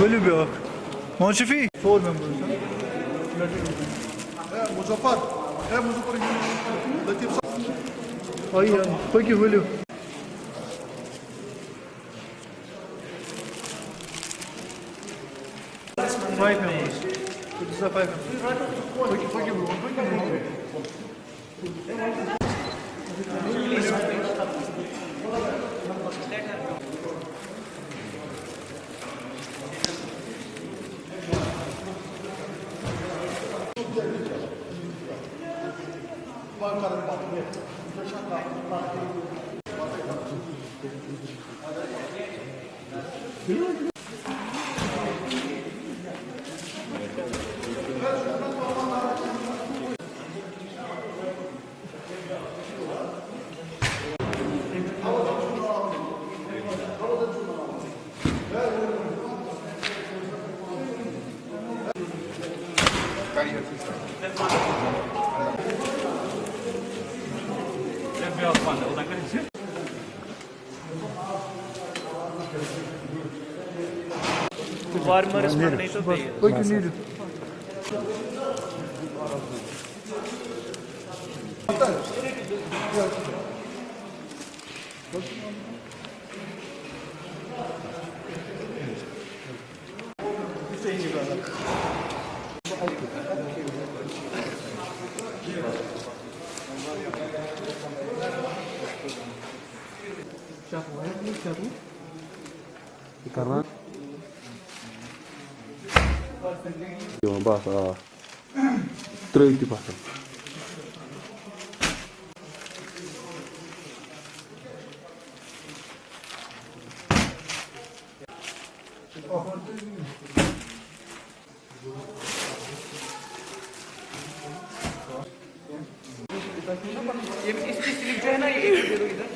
Böyle bir ak. Manşefi. Sor ben bunu. Muzaffar. Muzaffar. Latif. Ay ya. Peki böyle. Five members. It is a five members. Peki bro. Varmarız magneto değil. Peki neydi? Karena yung bahasa trade di bahasa. इसकी slip जो है ना ये दे दो इधर।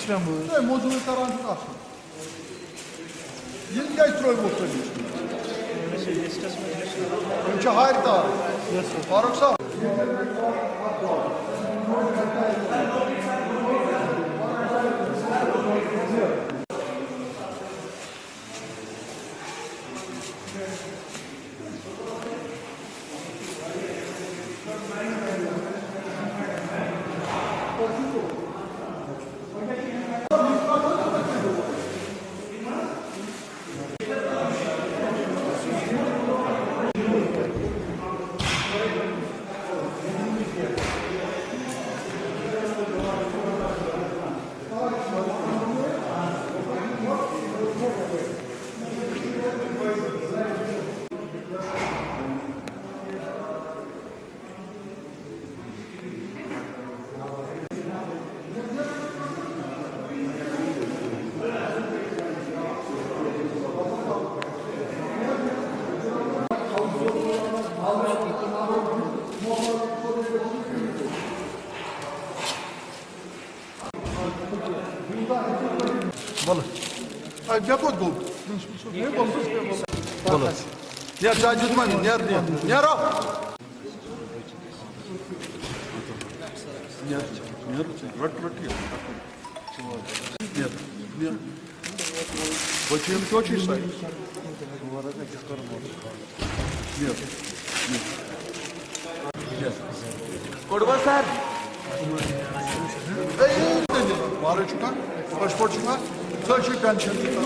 Ben bu. Modunu karantina açtım. Yeni gel troy motoru. Önce hayır da. Faruk sağ. Balık. Ay bir kod gol. Ne balık? Balık. Ya cacık mani, nerede? Nero. Нет. Почему ты хочешь сайт? Нет. Нет. Kodwa sir. Hey, Mara çıkar. Pasport çıkar. Social pension çıkar.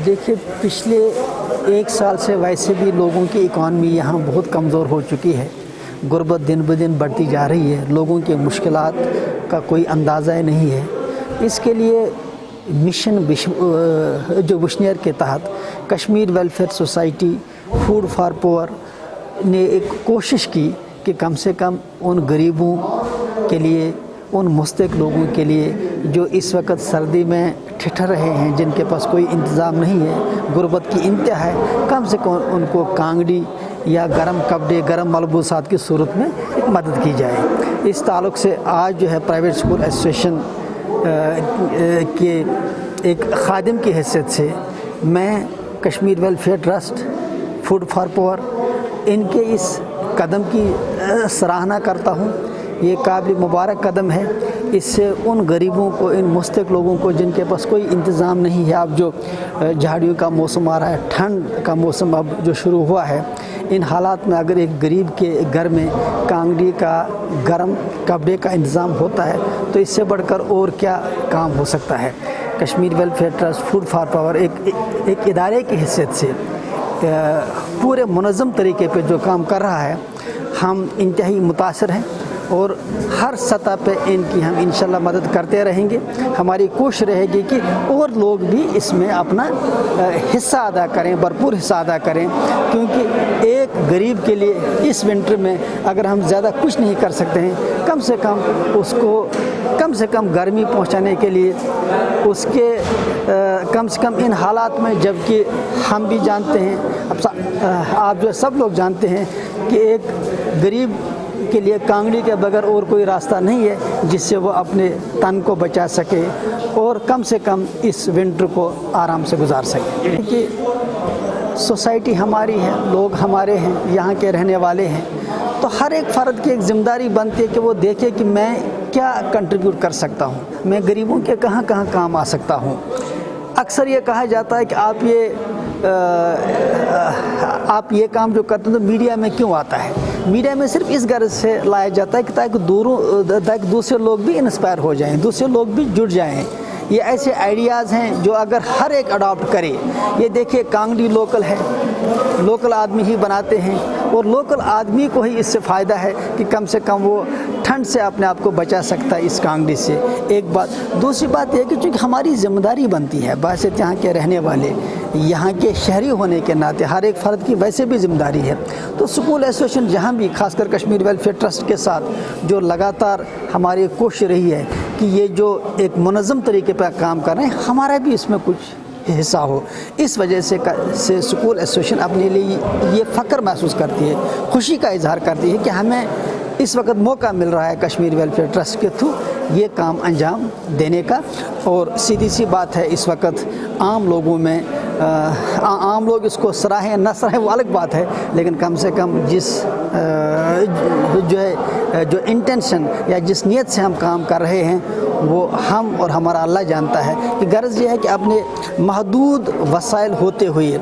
देखिए, पिछले एक साल से वैसे भी लोगों की economy यहाँ बहुत कमज़ोर हो चुकी है। गुर्बत दिन ब दिन बढ़ती जा रही है। लोगों के मुश्किलात का कोई अंदाज़ा नहीं है। इसके लिए मिशन जो विशनियर के तहत Kashmir welfare society food for poor ने एक कोशिश की कि कम से कम उन गरीबों के लिए, उन मुस्तहिक लोगों के लिए जो इस वक्त सर्दी में ठिठुर रहे हैं, जिनके पास कोई इंतज़ाम नहीं है, गुर्बत की इंतहा है, कम से कम उनको कांगड़ी या गर्म कपड़े, गर्म मलबूसात की सूरत में एक मदद की जाए। इस ताल्लुक़ से आज जो है प्राइवेट स्कूल एसोसिएशन के एक खादिम की हैसियत से मैं Kashmir welfare trust food for poor इनके इस कदम की सराहना करता हूँ। ये काबिल मुबारक कदम है। इससे उन गरीबों को, इन मुस्तहिक लोगों को जिनके पास कोई इंतज़ाम नहीं है, अब जो झाड़ियों का मौसम आ रहा है, ठंड का मौसम अब जो शुरू हुआ है, इन हालात में अगर एक गरीब के घर में कांगड़ी का, गर्म कपड़े का इंतज़ाम होता है तो इससे बढ़कर और क्या काम हो सकता है। Kashmir welfare trust food for poor एक इदारे की हैसियत से पूरे मुनज़्ज़म तरीके पे जो काम कर रहा है, हम इंतहाई मुतासर हैं और हर सतह पे इनकी हम इंशाल्लाह मदद करते रहेंगे। हमारी कोशिश रहेगी कि और लोग भी इसमें अपना हिस्सा अदा करें, भरपूर हिस्सा अदा करें, क्योंकि एक गरीब के लिए इस विंटर में अगर हम ज़्यादा कुछ नहीं कर सकते हैं, कम से कम उसको कम से कम गर्मी पहुंचाने के लिए उसके कम से कम इन हालात में, जबकि हम भी जानते हैं, अब आप जो सब लोग जानते हैं कि एक गरीब के लिए कांगड़ी के बगैर और कोई रास्ता नहीं है जिससे वो अपने तन को बचा सके और कम से कम इस विंटर को आराम से गुजार सके। क्योंकि सोसाइटी हमारी है, लोग हमारे हैं, यहाँ के रहने वाले हैं, तो हर एक फ़र्द की एक ज़िम्मेदारी बनती है कि वो देखे कि मैं क्या कंट्रीब्यूट कर सकता हूँ, मैं गरीबों के कहाँ कहाँ काम आ सकता हूँ। अक्सर ये कहा जाता है कि आप ये काम जो करते हैं तो मीडिया में क्यों आता है। मीडिया में सिर्फ इस गर्ज से लाया जाता है कि ताकि दूसरे लोग भी इंस्पायर हो जाएं, दूसरे लोग भी जुड़ जाएं। ये ऐसे आइडियाज़ हैं जो अगर हर एक अडॉप्ट करे, ये देखिए कांगड़ी लोकल है, लोकल आदमी ही बनाते हैं और लोकल आदमी को ही इससे फ़ायदा है कि कम से कम वो ठंड से अपने आप को बचा सकता है इस कांगड़ी से। एक बात। दूसरी बात यह कि चूँकि हमारी ज़िम्मेदारी बनती है, वैसे यहाँ के रहने वाले, यहाँ के शहरी होने के नाते हर एक फ़र्द की वैसे भी ज़िम्मेदारी है। तो स्कूल एसोसिएशन जहाँ भी, खासकर कश्मीर वेलफेयर ट्रस्ट के साथ जो लगातार हमारी कोशिश रही है कि ये जो एक मुनज़्ज़म तरीके पर काम कर रहे हैं, हमारा भी इसमें कुछ हिस्सा हो। इस वजह से स्कूल एसोसिएशन अपने लिए ये फ़ख्र महसूस करती है, खुशी का इजहार करती है कि हमें इस वक्त मौका मिल रहा है कश्मीर वेलफेयर ट्रस्ट के थ्रू ये काम अंजाम देने का। और सीधी सी बात है, इस वक्त आम लोगों में आम लोग इसको सराहें न सराहें वो अलग बात है, लेकिन कम से कम जो इंटेंशन या जिस नीयत से हम काम कर रहे हैं वो हम और हमारा अल्लाह जानता है कि गर्ज़ ये है कि अपने महदूद वसाइल होते हुए,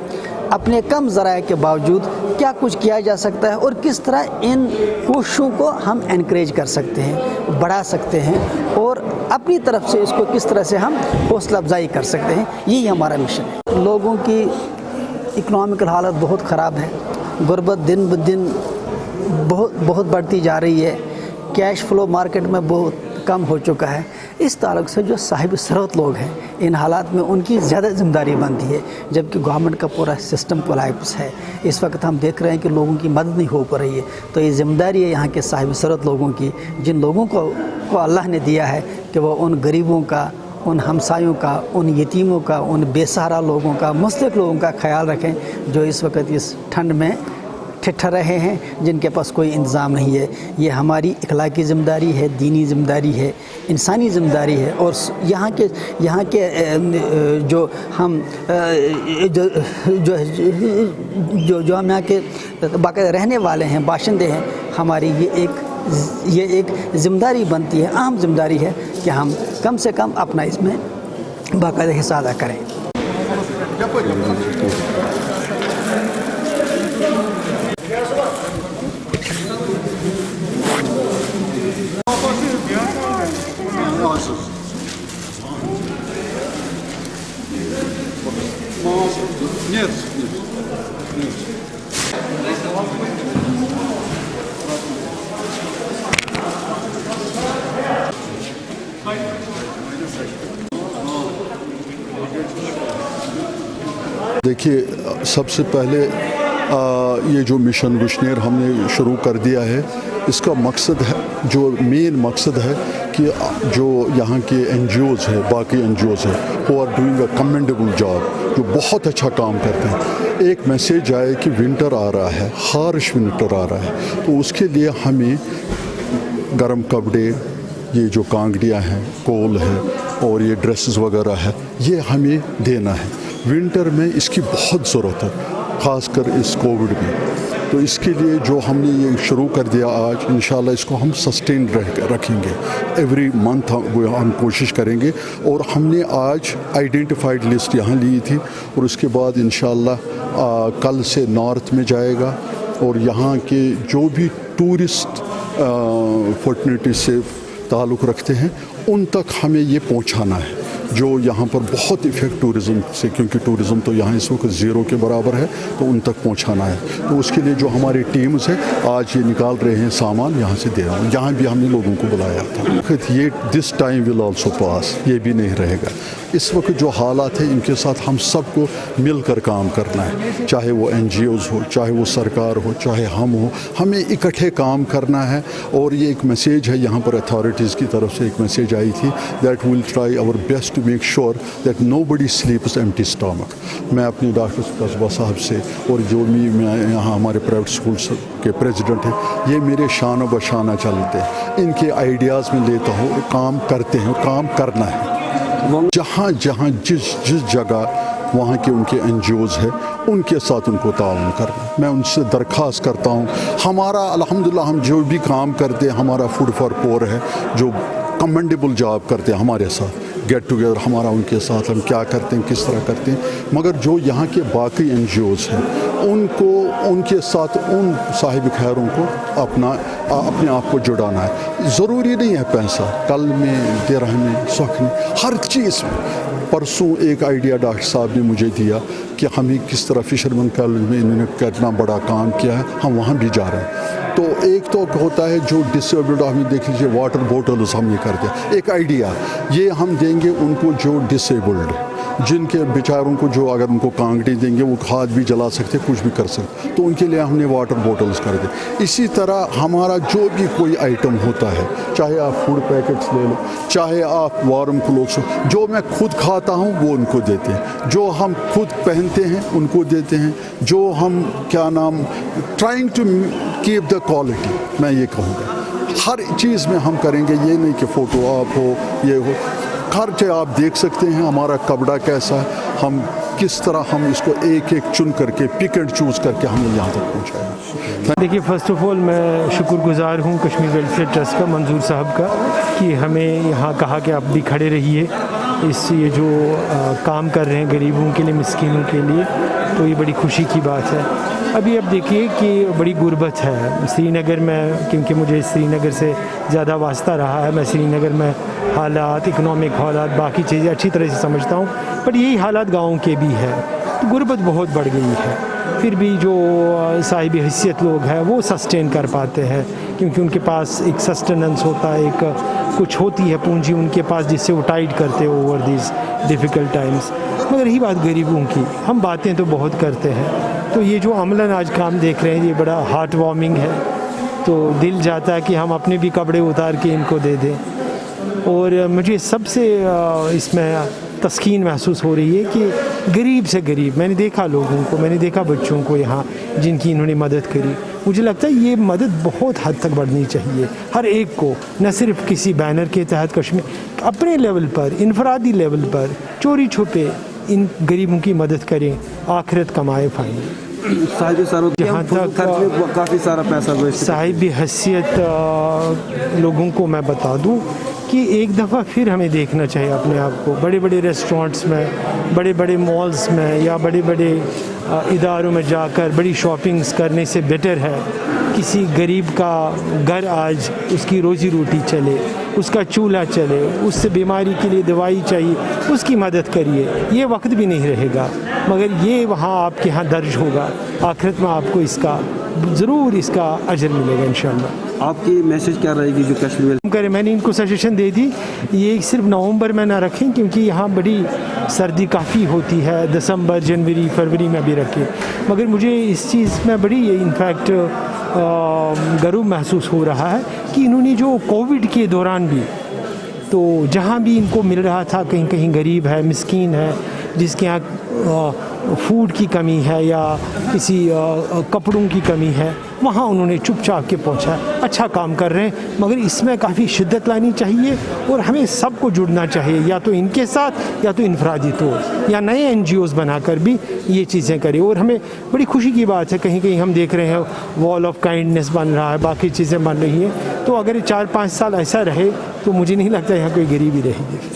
अपने कम ज़राए के बावजूद क्या कुछ किया जा सकता है और किस तरह इन कोशिशों को हम एनकरेज कर सकते हैं, बढ़ा सकते हैं और अपनी तरफ से इसको किस तरह से हम हौसला अफजाई कर सकते हैं। यही हमारा मिशन है। लोगों की इकनॉमिकल हालत बहुत ख़राब है, गुर्बत दिन ब दिन बहुत बढ़ती जा रही है, कैश फ्लो मार्केट में बहुत कम हो चुका है। इस ताल्लुक़ से जो साहिब सरहद लोग हैं, इन हालात में उनकी ज़्यादा ज़िम्मेदारी बनती है, जबकि गवर्नमेंट का पूरा सिस्टम कोलैप्स है। इस वक्त हम देख रहे हैं कि लोगों की मदद नहीं हो पा रही है, तो ये ज़िम्मेदारी है यहाँ के साहिब सरहद लोगों की, जिन लोगों को अल्लाह ने दिया है कि वो उन गरीबों का, उन हमसायों का, उन यतीमों का, उन बेसहारा लोगों का, मुस्तहिक लोगों का ख्याल रखें जो इस वक्त इस ठंड में ठिठुर रहे हैं, जिनके पास कोई इंतज़ाम नहीं है। ये हमारी इखलाकी ज़िम्मेदारी है, दीनी ज़िम्मेदारी है, इंसानी ज़िम्मेदारी है। और यहाँ के जो हम जो हम यहाँ के बाकायदा रहने वाले हैं, बाशिंदे हैं, हमारी ये एक ज़िम्मेदारी बनती है, अहम ज़िम्मेदारी है कि हम कम से कम अपना इसमें बाकायदा हिस्सा अदा करें। देखिए, सबसे पहले ये जो मिशन गुशनेर हमने शुरू कर दिया है, इसका मकसद है, जो मेन मकसद है कि जो यहाँ के NGOs है, बाकी NGOs है, वो are doing a commendable job, जो बहुत अच्छा काम करते हैं। एक मैसेज आए कि विंटर आ रहा है, हार्श विंटर आ रहा है, तो उसके लिए हमें गर्म कपड़े, ये जो कांगड़ियाँ हैं, कोल है और ये ड्रेसेस वगैरह है, ये हमें देना है। विंटर में इसकी बहुत ज़रूरत है, ख़ासकर इस कोविड में। तो इसके लिए जो हमने ये शुरू कर दिया आज, इंशाल्लाह इसको हम सस्टेन रखेंगे। एवरी मंथ हम कोशिश करेंगे। और हमने आज आइडेंटिफाइड लिस्ट यहाँ ली थी और उसके बाद इंशाल्लाह कल से नॉर्थ में जाएगा और यहाँ के जो भी टूरिस्ट फॉर्चुनेटली से ताल्लुक़ रखते हैं उन तक हमें ये पहुँचाना है, जो यहाँ पर बहुत इफ़ेक्ट टूरिज़म से, क्योंकि टूरिज़म तो यहाँ इस वक्त ज़ीरो के बराबर है, तो उन तक पहुँचाना है। तो उसके लिए जो हमारी टीम्स है आज ये निकाल रहे हैं सामान, यहाँ से दे रहा हूँ। यहाँ भी हमने लोगों को बुलाया था। ये दिस टाइम विल आल्सो पास, ये भी नहीं रहेगा। इस वक्त जो हालात है इनके साथ हम सबको मिलकर काम करना है, चाहे वो NGOs हो, चाहे वो सरकार हो, चाहे हम हो, हमें इकट्ठे काम करना है। और ये एक मैसेज है यहाँ पर अथॉरिटीज़ की तरफ से, एक मैसेज आई थी that will try our best to make sure that nobody sleeps empty stomach. मैं अपने डॉक्टर कस्बा साहब से और जो भी मैं यहाँ हमारे प्राइवेट स्कूल के प्रेसिडेंट हैं, ये मेरे शान बशाना चलते हैं, इनके आइडियाज़ में लेता हूँ, काम करते हैं, काम करना है। जहाँ जहाँ जिस जगह वहाँ के उनके NGOs है उनके साथ उनको ताउन करना। मैं उनसे दरख्वास्त करता हूँ, हमारा अल्हम्दुलिल्लाह हम जो भी काम करते हैं, हमारा फूड फॉर पोर है, जो कमेंडेबल जॉब करते हैं हमारे साथ, गेट टुगेदर हमारा उनके साथ, हम क्या करते हैं, किस तरह करते हैं। मगर जो यहाँ के बाकी NGOs हैं उनको उनके साथ उन साहिब खैरों को अपने आप को जुड़ाना है। ज़रूरी नहीं है पैसा, कल में, दिरहम में, सुख में, हर चीज़ में। परसों एक आइडिया डॉक्टर साहब ने मुझे दिया कि हमें किस तरह फिशरमैन कॉलेज में इन्होंने कितना बड़ा काम किया है, हम वहाँ भी जा रहे हैं। तो एक तो होता है जो डिसेबल्ड, हमें देख लीजिए वाटर बोटल्स हमने कर दिया, एक आइडिया ये हम देंगे उनको जो डिसेबल्ड, जिनके बेचारों को, जो अगर उनको कांगड़ी देंगे वो खाद भी जला सकते, कुछ भी कर सकते, तो उनके लिए हमने वाटर बोटल्स कर दिए। इसी तरह हमारा जो भी कोई आइटम होता है, चाहे आप फूड पैकेट्स ले लो, चाहे आप वार्म क्लोथ्स, जो मैं खुद खाता हूँ वो उनको देते हैं, जो हम खुद पहनते हैं उनको देते हैं, जो हम क्या नाम trying to keep the quality, मैं ये कहूँगा हर चीज़ में हम करेंगे। ये नहीं कि फ़ोटो आप हो, ये हो, खर्चे आप देख सकते हैं हमारा कपड़ा कैसा है, हम किस तरह हम इसको एक एक चुन करके पिक एंड चूज़ करके हमने यहाँ तक पहुँचाया। देखिए, फ़र्स्ट ऑफ ऑल मैं शुक्रगुज़ार हूँ कश्मीर वेलफेयर ट्रस्ट का, मंजूर साहब का, कि हमें यहाँ कहा कि आप भी खड़े रहिए ये जो काम कर रहे हैं गरीबों के लिए, मिस्कीनों के लिए, तो ये बड़ी खुशी की बात है। अभी अब देखिए कि बड़ी गुर्बत है श्रीनगर में, क्योंकि मुझे श्रीनगर से ज़्यादा वास्ता रहा है, मैं श्रीनगर में हालात, इकनॉमिक हालात, बाकी चीज़ें अच्छी तरह से समझता हूँ, बट यही हालात गाँव के भी है। तो गुर्बत बहुत बढ़ गई है, फिर भी जो साहिब हैसियत लोग हैं वो सस्टेन कर पाते हैं, क्योंकि उनके पास एक सस्टेनेंस होता है, एक कुछ होती है पूंजी उनके पास जिससे वो टाइट करते हो ओवर दिस डिफ़िकल्ट टाइम्स। मगर रही बात गरीबों की, हम बातें तो बहुत करते हैं, तो ये जो अमलन आज काम देख रहे हैं ये बड़ा हार्ट वार्मिंग है। तो दिल जाता है कि हम अपने भी कपड़े उतार के इनको दे दें। और मुझे सबसे इसमें तस्कीन महसूस हो रही है कि गरीब से गरीब, मैंने देखा लोगों को, मैंने देखा बच्चों को यहाँ जिनकी इन्होंने मदद करी। मुझे लगता है ये मदद बहुत हद तक बढ़नी चाहिए हर एक को, न सिर्फ किसी बैनर के तहत कश्मीर, अपने लेवल पर, इनफरादी लेवल पर चोरी छुपे इन गरीबों की मदद करें, आखिरत कमाए फायदे। जहाँ तक काफ़ी सारा पैसा साहिब हैसियत लोगों को मैं बता दूँ कि एक दफ़ा फिर हमें देखना चाहिए अपने आप को बड़े बड़े रेस्टोरेंट्स में, बड़े बड़े मॉल्स में या बड़े बड़े इदारों में जाकर बड़ी शॉपिंग्स करने से बेटर है किसी गरीब का घर आज उसकी रोज़ी रोटी चले, اس کا چولہا چلے, اس سے بیماری کے لیے دوائی چاہیے, اس کی مدد کریے. یہ وقت بھی نہیں رہے گا مگر یہ وہاں آپ کے ہاں درج ہوگا, آخرت میں آپ کو اس کا ضرور اس کا اجر ملے گا انشاءاللہ. آپ کی میسج کیا رہے گی جو کشمیر کرے؟ میں نے ان کو سجیشن دے دی یہ صرف نومبر میں نہ رکھیں کیونکہ یہاں بڑی سردی کافی ہوتی ہے, دسمبر جنوری فروری میں بھی رکھیں. مگر مجھے اس چیز میں بڑی انفیکٹ گرو محسوس ہو رہا ہے کہ انہوں نے جو کووڈ کے دوران بھی تو جہاں بھی ان کو مل رہا تھا, کہیں کہیں غریب ہے, مسکین ہے, جس کے یہاں فوڈ کی کمی ہے یا کسی کپڑوں کی کمی ہے, وہاں انہوں نے چپ چاپ کے پہنچا. اچھا کام کر رہے ہیں مگر اس میں کافی شدت لانی چاہیے اور ہمیں سب کو جڑنا چاہیے, یا تو ان کے ساتھ یا تو انفرادی طور یا نئے NGOs بنا کر بھی یہ چیزیں کریں. اور ہمیں بڑی خوشی کی بات ہے کہیں کہیں ہم دیکھ رہے ہیں وال آف کائنڈنس بن رہا ہے, باقی چیزیں بن رہی ہیں. تو اگر 4-5 سال ایسا رہے تو مجھے نہیں لگتا یہاں کوئی غریبی رہے گی.